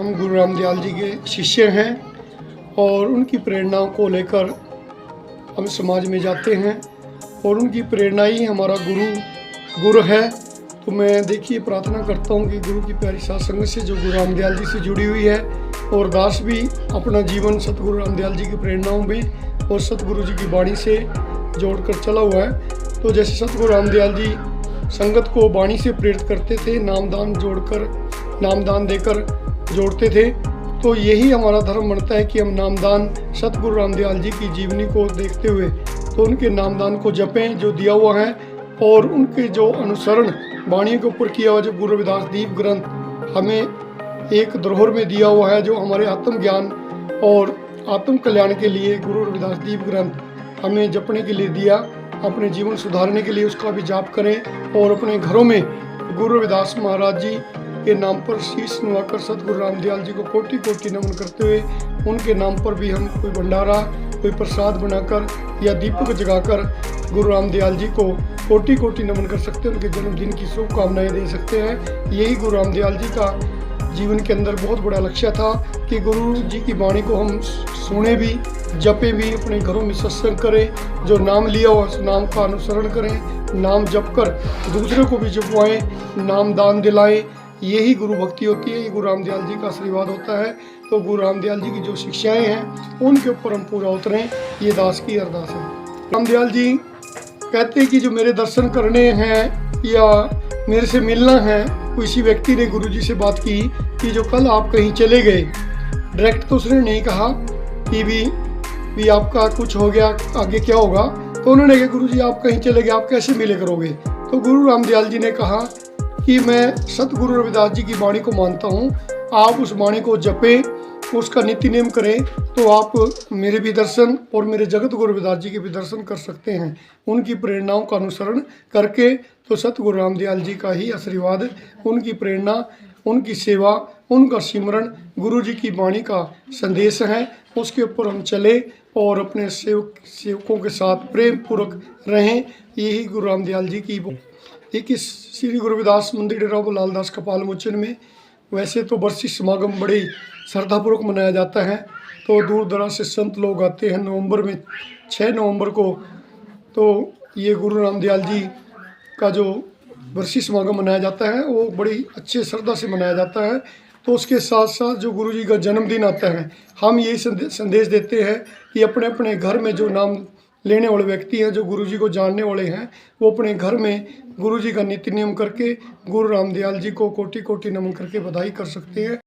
हम गुरु रामदयाल जी के शिष्य हैं और उनकी प्रेरणाओं को लेकर हम समाज में जाते हैं और उनकी प्रेरणा ही हमारा गुरु है। तो मैं देखिए प्रार्थना करता हूँ कि गुरु की प्यारी साध संगत से जो गुरु रामदयाल जी से जुड़ी हुई है और दास भी अपना जीवन सतगुरु रामदयाल जी की प्रेरणाओं में और सतगुरु जी की वाणी से जोड़कर चला हुआ है। तो जैसे सतगुरु रामदयाल जी संगत को वाणी से प्रेरित करते थे, नामदान देकर जोड़ते थे, तो यही हमारा धर्म बनता है कि हम नामदान सतगुरु रामदयाल जी की जीवनी को देखते हुए तो उनके नामदान को जपें जो दिया हुआ है, और उनके जो अनुसरण वाणी के ऊपर किया हुआ जो गुरु रविदास दीप ग्रंथ हमें एक धरोहर में दिया हुआ है, जो हमारे आत्मज्ञान और आत्म कल्याण के लिए गुरु रविदास दीप ग्रंथ हमें जपने के लिए दिया, अपने जीवन सुधारने के लिए उसका भी जाप करें और अपने घरों में गुरु रविदास महाराज जी के नाम पर शीश नवाकर सतगुरु रामदयाल जी को कोटि कोटि नमन करते हुए उनके नाम पर भी हम कोई भंडारा, कोई प्रसाद बनाकर या दीपक जगाकर गुरु रामदयाल जी को कोटि कोटि नमन कर सकते हैं, उनके जन्मदिन की शुभकामनाएं दे सकते हैं। यही गुरु रामदयाल जी का जीवन के अंदर बहुत बड़ा लक्ष्य था कि गुरु जी की वाणी को हम सुने भी, जपे भी, अपने घरों में सत्संग करें, जो नाम लिया हो उस नाम का अनुसरण करें, नाम जप कर दूसरे को भी जपवाएं, नाम दान दिलाएं। यही गुरु भक्ति होती है, ये गुरु रामदयाल जी का आशीर्वाद होता है। तो गुरु रामदयाल जी की जो शिक्षाएं हैं उनके ऊपर हम पूरा उतरें, ये दास की अरदास है। रामदयाल जी कहते हैं कि जो मेरे दर्शन करने हैं या मेरे से मिलना है, किसी व्यक्ति ने गुरु जी से बात की कि जो कल आप कहीं चले गए, डायरेक्ट तो उसने नहीं कहा कि भी आपका कुछ हो गया, आगे क्या होगा। तो उन्होंने कहा गुरु जी आप कहीं चले गए, आप कैसे मिले करोगे। तो गुरु रामदयाल जी ने कहा कि मैं सतगुरु रविदास जी की वाणी को मानता हूँ, आप उस वाणी को जपें, उसका नित्य नेम करें, तो आप मेरे भी दर्शन और मेरे जगत गुरु रविदास जी के भी दर्शन कर सकते हैं। उनकी प्रेरणाओं का अनुसरण करके तो सतगुरु रामदयाल जी का ही आशीर्वाद, उनकी प्रेरणा, उनकी सेवा, उनका सिमरन, गुरु जी की वाणी का संदेश है, उसके ऊपर हम चले और अपने सेवकों के साथ प्रेम पूर्वक रहें। यही गुरु रामदयाल जी की एक श्री गुरु रविदास मंदिर डेरा बाबा लालदास कपाल मोचन में वैसे तो बरसी समागम बड़े श्रद्धापूर्वक मनाया जाता है। तो दूर दराज से संत लोग आते हैं। नवंबर में 6 नवंबर को तो ये गुरु रामदयाल जी का जो बरसी समागम मनाया जाता है वो बड़ी अच्छे श्रद्धा से मनाया जाता है। तो उसके साथ साथ जो गुरु जी का जन्मदिन आता है, हम यही संदेश देते हैं कि अपने अपने घर में जो नाम लेने वाले व्यक्ति हैं, जो गुरु जी को जानने वाले हैं, वो अपने घर में गुरु जी का नित्य नियम करके गुरु रामदयाल जी को कोटि कोटि नमन करके बधाई कर सकते हैं।